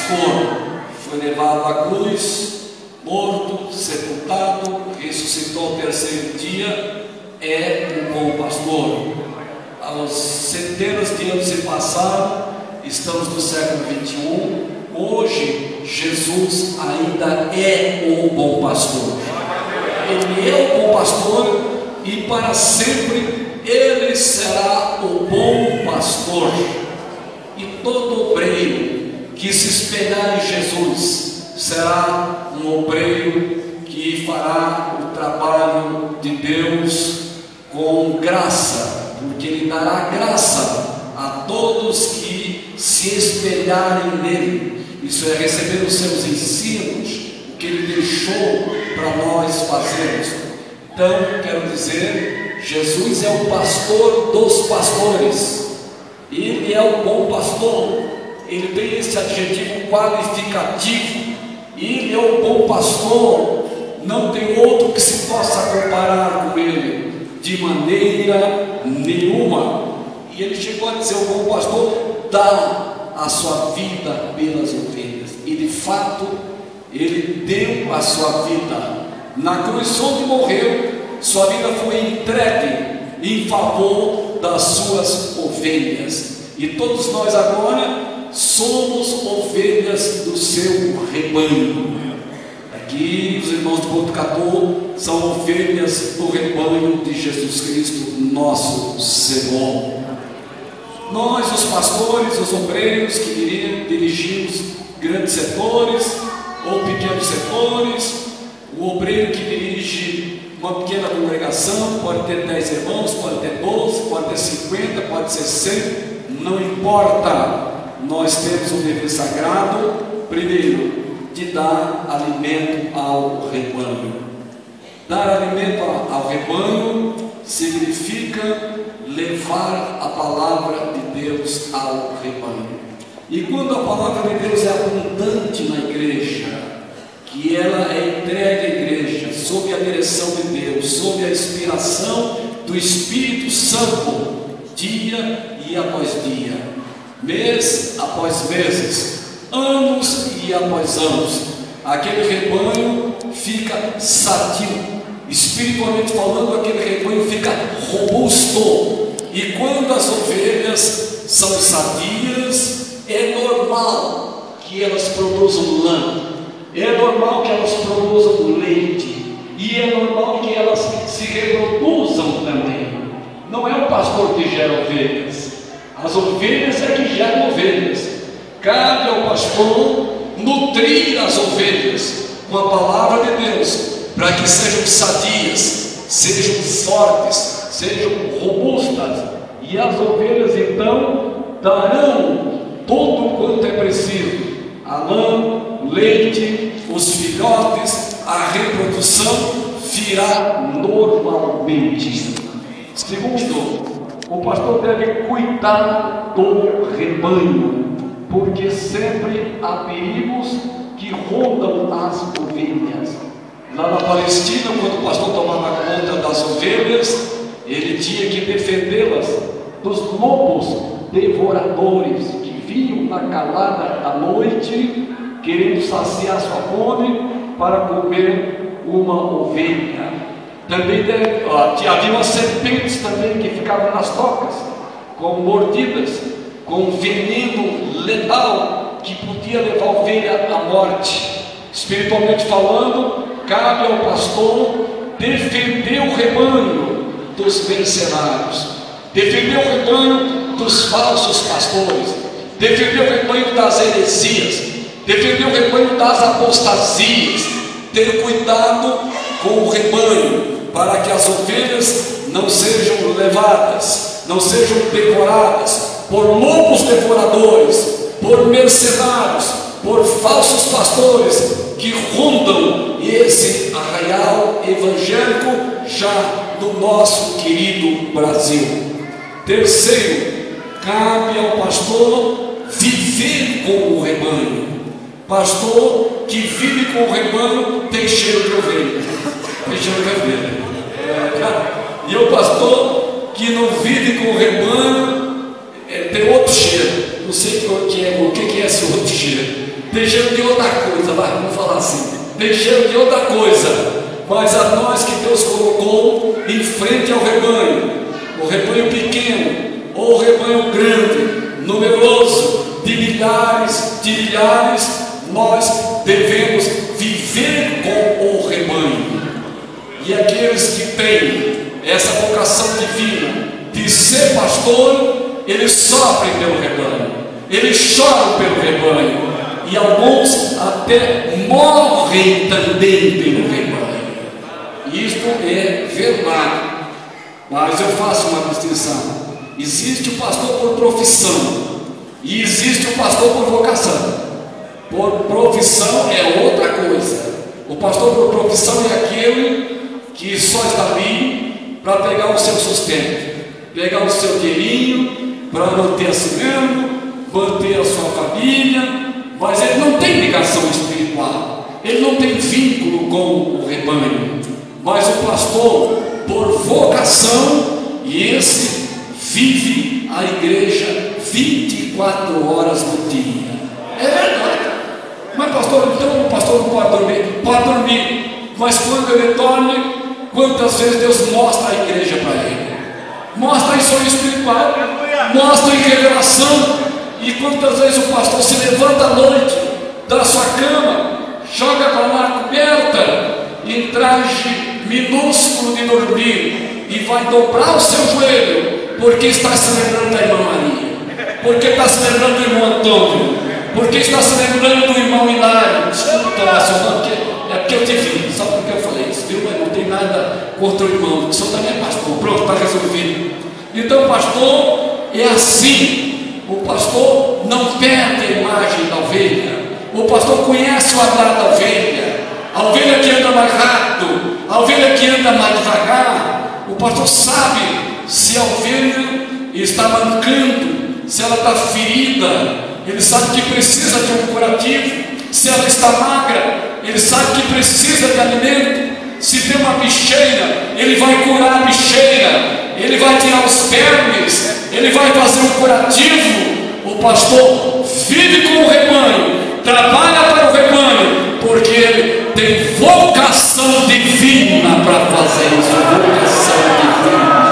pastor, foi levado à cruz, morto, sepultado, ressuscitou ao terceiro dia, é um bom pastor. Aos centenas de anos se passaram, estamos no século 21, hoje Jesus ainda é o bom pastor. Ele é o bom pastor e para sempre Ele será o bom pastor. E todo obreiro que se espelhar em Jesus será um obreiro que fará o trabalho de Deus com graça, porque Ele dará graça a todos que se espelharem nele. Isso é receber os seus ensinos, o que Ele deixou para nós fazermos. Então, quero dizer, Jesus é o pastor dos pastores. Ele é o bom pastor. Ele tem esse adjetivo qualificativo. Ele é o bom pastor. Não tem outro que se possa comparar com ele, de maneira nenhuma. E ele chegou a dizer: o bom pastor dá a sua vida pelas ovelhas. E de fato, ele deu a sua vida na cruz, onde morreu. Sua vida foi entregue em favor das suas ovelhas. E todos nós agora somos ovelhas do seu rebanho. Aqui os irmãos do Botucatu são ovelhas do rebanho de Jesus Cristo, nosso Senhor. Nós, os pastores, os obreiros que dirigimos grandes setores ou pequenos setores, o obreiro que dirige uma pequena congregação, pode ter 10 irmãos, pode ter 12, pode ter 50, pode ser 100, não importa. Nós temos um dever sagrado, primeiro, de dar alimento ao rebanho. Dar alimento ao rebanho significa levar a palavra de Deus ao rebanho. E quando a palavra de Deus é abundante na igreja, que ela é entregue à igreja, sob a direção de Deus, sob a inspiração do Espírito Santo, dia e após dia, mês após meses, anos e após anos, aquele rebanho fica sadio, espiritualmente falando, aquele rebanho fica robusto. E quando as ovelhas são sadias, é normal que elas produzam lã, é normal que elas produzam leite, e é normal que elas se reproduzam também. Não é o pastor que gera ovelhas, as ovelhas é que geram ovelhas. Cabe ao pastor nutrir as ovelhas com a palavra de Deus, para que sejam sadias, sejam fortes, sejam robustas, e as ovelhas então darão tudo quanto é preciso: a lã, o leite, os filhotes, a reprodução virá normalmente. Segundo, o pastor deve cuidar do rebanho, porque sempre há perigos que rondam as ovelhas. Lá na Palestina, quando o pastor tomava conta das ovelhas, ele tinha que defendê-las dos lobos devoradores que vinham na calada da noite, querendo saciar sua fome para comer uma ovelha. Também havia as serpentes também que ficavam nas tocas, com mordidas, com veneno letal que podia levar a ovelha à morte. Espiritualmente falando, cabe ao pastor defender o rebanho dos mercenários, defender o rebanho dos falsos pastores, defender o rebanho das heresias, defender o rebanho das apostasias, ter cuidado com o rebanho, para que as ovelhas não sejam levadas, não sejam devoradas por lobos devoradores, por mercenários, por falsos pastores que rondam esse arraial evangélico já no nosso querido Brasil. Terceiro, cabe ao pastor viver com o rebanho. Pastor que vive com o rebanho tem cheiro de ovelha, tem cheiro de ovelha. E o pastor que não vive com o rebanho tem outro cheiro. Não sei o que é esse outro cheiro. deixando de outra coisa, vamos falar assim, deixando de outra coisa, mas a nós que Deus colocou em frente ao rebanho, o rebanho pequeno ou o rebanho grande, numeroso, de milhares, nós devemos viver com o rebanho. E aqueles que têm essa vocação divina de ser pastor, eles sofrem pelo rebanho, eles choram pelo rebanho, e alguns até morrem também pelo rebanho. Isto é verdade, mas eu faço uma distinção. Existe o pastor por profissão e existe o pastor por vocação. Por profissão é outra coisa. O pastor por profissão é aquele que só está ali para pegar o seu sustento, pegar o seu dinheirinho, para manter a si mesmo, manter a sua família, mas ele não tem ligação espiritual, ele não tem vínculo com o rebanho. Mas o pastor por vocação, e esse vive a igreja 24 horas no dia. É verdade. Mas pastor, então o pastor não pode dormir? Pode dormir, mas quando ele dorme, quantas vezes Deus mostra a igreja para ele? Mostra em sonho espiritual, mostra em revelação. E quantas vezes o pastor se levanta à noite da sua cama, joga para lá a coberta, em traje minúsculo de dormir, e vai dobrar o seu joelho, porque está se lembrando da irmã Maria, porque está se lembrando do irmão Antônio, porque está se lembrando do irmão Hilário. Desculpa tomar seu nome, é porque eu te vi, só porque eu falei isso, viu? Mas não tem nada contra o irmão, o senhor também é pastor, pronto, está resolvido. Então, pastor é assim. O pastor não perde a imagem da ovelha. O pastor conhece o andar da ovelha. A ovelha que anda mais rápido, a ovelha que anda mais devagar. O pastor sabe se a ovelha está mancando, se ela está ferida. Ele sabe que precisa de um curativo. Se ela está magra, ele sabe que precisa de alimento. Se tem uma bicheira, ele vai curar a bicheira, ele vai tirar os vermes, ele vai fazer um curativo. O pastor vive com o rebanho, trabalha para o rebanho, porque ele tem vocação divina para fazer isso. Vocação divina.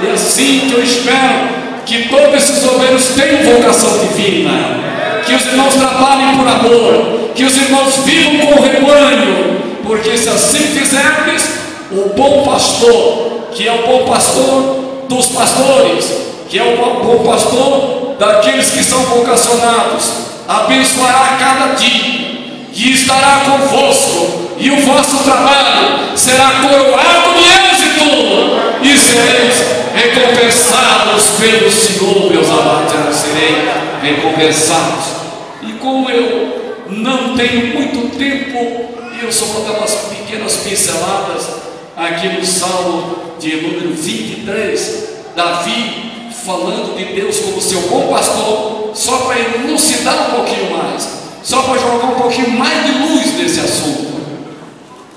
E assim que eu espero que todos esses obreiros tenham vocação divina, que os irmãos trabalhem por amor, que os irmãos vivam com o rebanho, porque se assim fizermos, o bom pastor, que é o bom pastor dos pastores, que é o bom pastor daqueles que são vocacionados, abençoará cada dia e estará convosco, e o vosso trabalho será coroado de êxito, e sereis recompensados pelo Senhor, meus amados. Serei recompensados. E como eu não tenho muito tempo, eu só vou dar umas pequenas pinceladas aqui no Salmo de número 23, Davi falando de Deus como seu bom pastor, só para elucidar um pouquinho mais, só para jogar um pouquinho mais de luz nesse assunto.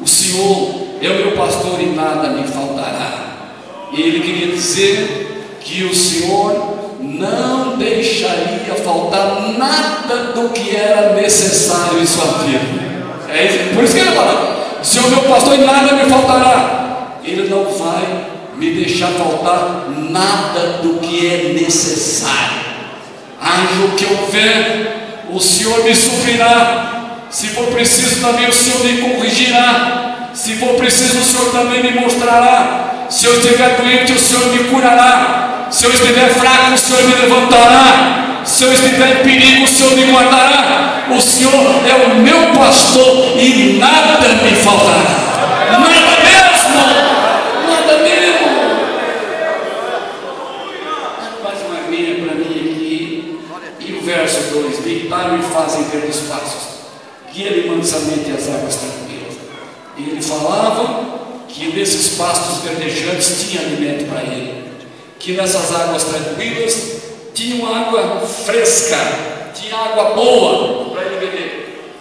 O Senhor é o meu pastor e nada me faltará. E ele queria dizer que o Senhor não deixaria faltar nada do que era necessário em sua vida. É isso, por isso que ele fala: o Senhor é meu pastor e nada me faltará. Ele não vai me deixar faltar nada do que é necessário. Haja o que houver, o Senhor me suprirá. Se for preciso também, o Senhor me corrigirá. Se for preciso, o Senhor também me mostrará. Se eu estiver doente, o Senhor me curará. Se eu estiver fraco, o Senhor me levantará. Se eu estiver em perigo, o Senhor me guardará. O Senhor é o meu pastor e nada me faltará. Nada mesmo. Nada mesmo. Faz uma linha para mim aqui. E o verso 2: deitaram e fazem verdes passos, guia-lhe mansamente as águas tranquilas. E ele falava que nesses pastos verdejantes tinha alimento para ele, que nessas águas tranquilas tinha uma água fresca, tinha água boa para ele beber.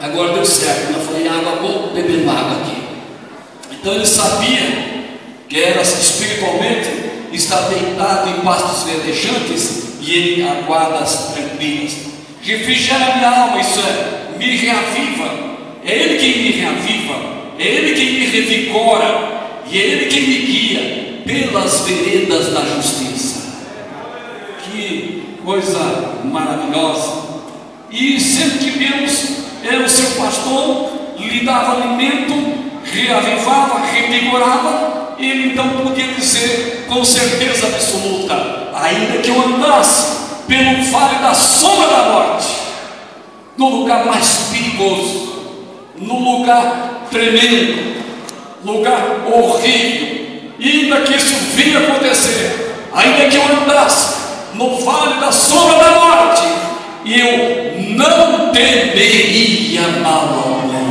Agora deu certo, eu falei água boa, bebendo água aqui. Então ele sabia que era espiritualmente estar deitado em pastos verdejantes, e ele aguarda as tranquilas. refrigera minha alma, isso é, me reaviva. É Ele quem me reaviva, é Ele quem me revigora, e é Ele quem me guia pelas veredas da justiça. Que coisa maravilhosa! E sendo que Deus era o seu pastor, lhe dava alimento, reavivava, revigorava, ele então podia dizer com certeza absoluta: ainda que eu andasse pelo vale da sombra da morte, no lugar mais perigoso, no lugar tremendo, lugar horrível, e ainda que isso vinha acontecer, ainda que eu andasse no vale da sombra da morte, eu não temeria mal algum.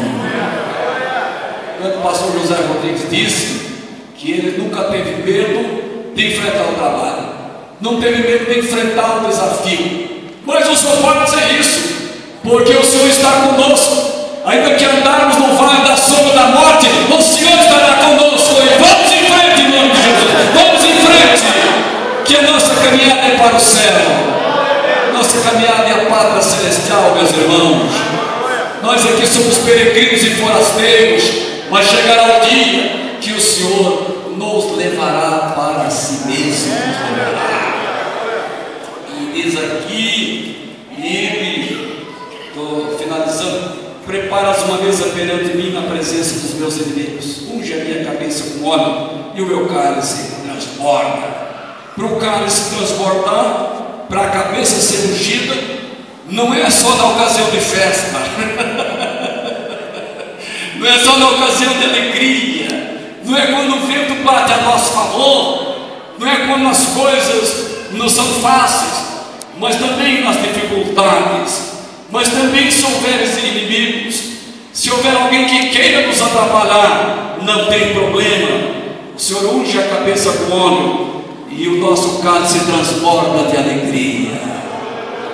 Quando o pastor José Rodrigues disse que ele nunca teve medo de enfrentar o trabalho, não teve medo de enfrentar o desafio. Mas o Senhor pode dizer isso, porque o Senhor está conosco. Ainda que andarmos no vale da sombra da morte, o Senhor estará conosco. E vamos em frente, em nome de Jesus. Vamos em frente, que a nossa caminhada é para o céu. Nossa caminhada é a pátria celestial, meus irmãos. Nós aqui somos peregrinos e forasteiros, mas chegará o dia que o Senhor nos levará para si mesmo. E diz aqui, ele, estou finalizando: preparas uma mesa perante mim na presença dos meus inimigos, unge a minha cabeça com óleo e o meu cálice transborda. Para o cálice transbordar, para a cabeça ser ungida, não é só na ocasião de festa, não é só na ocasião de alegria, não é quando o vento bate a nosso favor, não é quando as coisas não são fáceis, mas também nas dificuldades, mas também se houver inimigos, se houver alguém que queira nos atrapalhar, não tem problema, o Senhor unge a cabeça com óleo e o nosso cálice transborda de alegria.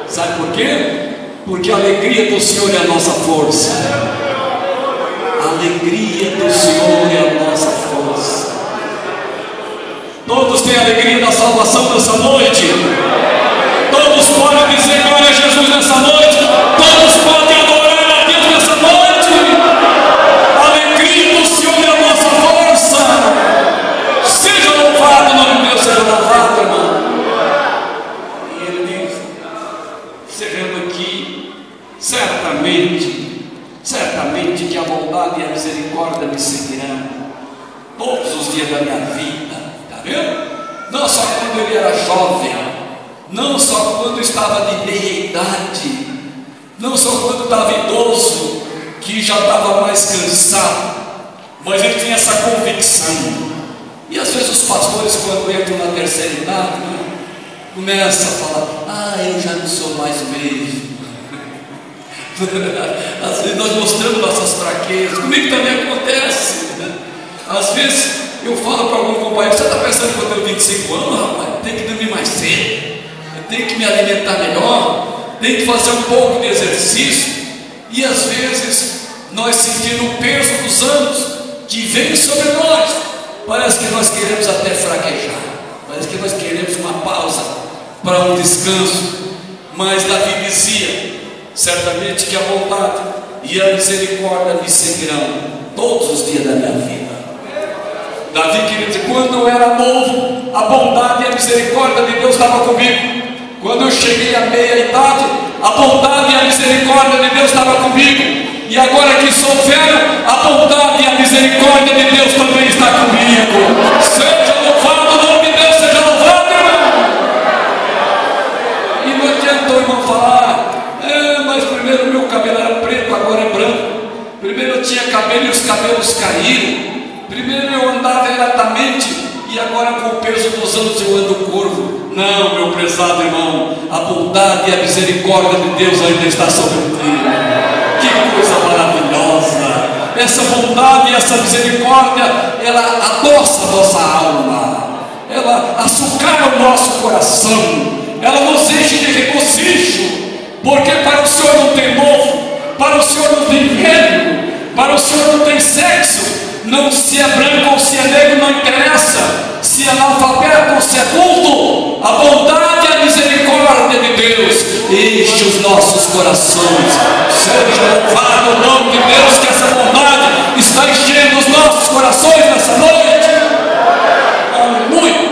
Sabe por quê? Porque a alegria do Senhor é a nossa força. A alegria do Senhor é a nossa força. Todos têm a alegria da salvação nessa noite. Todos podem dizer glória a Jesus nessa noite. Todos podem adorar a Deus nessa noite. A alegria do Senhor é a nossa força. Seja louvado, o nome de Deus seja louvado, irmão. E ele diz, encerrando aqui: certamente que a bondade e a misericórdia me seguirão todos os dias da minha vida. Está vendo? Não só quando ele era jovem, não só quando estava de meia idade, não só quando estava idoso, que já estava mais cansado, mas ele tinha essa convicção. E às vezes os pastores, quando entram na terceira idade, começam a falar: eu já não sou mais o mesmo. Às vezes nós mostramos nossas fraquezas. Comigo também acontece, né? Às vezes eu falo para algum companheiro: você está pensando que eu tenho 25 anos, rapaz? Tem que dormir mais cedo, tem que me alimentar melhor, tem que fazer um pouco de exercício. E às vezes nós sentimos o peso dos anos que vem sobre nós, parece que nós queremos até fraquejar, parece que nós queremos uma pausa para um descanso. Mas Davi dizia: certamente que a bondade e a misericórdia me seguirão todos os dias da minha vida. Davi queria dizer: quando eu era novo, a bondade e a misericórdia de Deus estava comigo. Quando eu cheguei à meia idade, a bondade e a misericórdia de Deus estava comigo. E agora que sou velho, a bondade e a misericórdia de Deus também está comigo. Seja louvado o nome de Deus, seja louvado, irmão. E não adianta o irmão falar: mas primeiro meu cabelo era preto, agora é branco. Primeiro eu tinha cabelo e os cabelos caíram. Primeiro eu andava eratamente e agora com o peso dos anos eu ando curvo. Não, meu prezado irmão, a bondade e a misericórdia de Deus ainda está sobre ti. Que coisa maravilhosa! Essa bondade e essa misericórdia, ela adoça a nossa alma, ela açucara o nosso coração, ela nos enche de regocijo, porque para o Senhor não tem novo, para o Senhor não tem velho, para o Senhor não tem sexo. Não, se é branco ou se é negro não interessa, se é analfabeto ou se é culto, a bondade e a misericórdia de Deus enche os nossos corações. Seja louvado o nome de Deus, que essa bondade está enchendo os nossos corações nessa noite. Aleluia.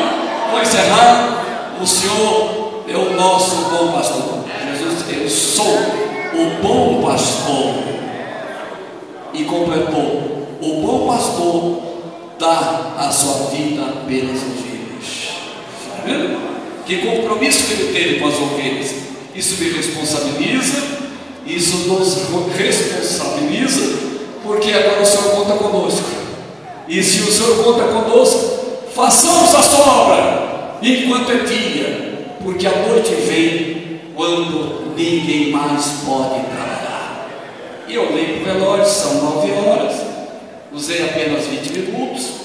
Vou encerrar. O Senhor é o nosso bom pastor. Jesus disse: eu sou o bom pastor. E completou: o bom pastor dá a sua vida pelas ovelhas. Está vendo? Que compromisso que ele teve com as ovelhas. Isso me responsabiliza, isso nos responsabiliza, porque agora o Senhor conta conosco. E se o Senhor conta conosco, façamos a sua obra enquanto é dia, porque a noite vem quando ninguém mais pode trabalhar. E eu leio o relógio, são 9 horas, usei apenas 20 minutos.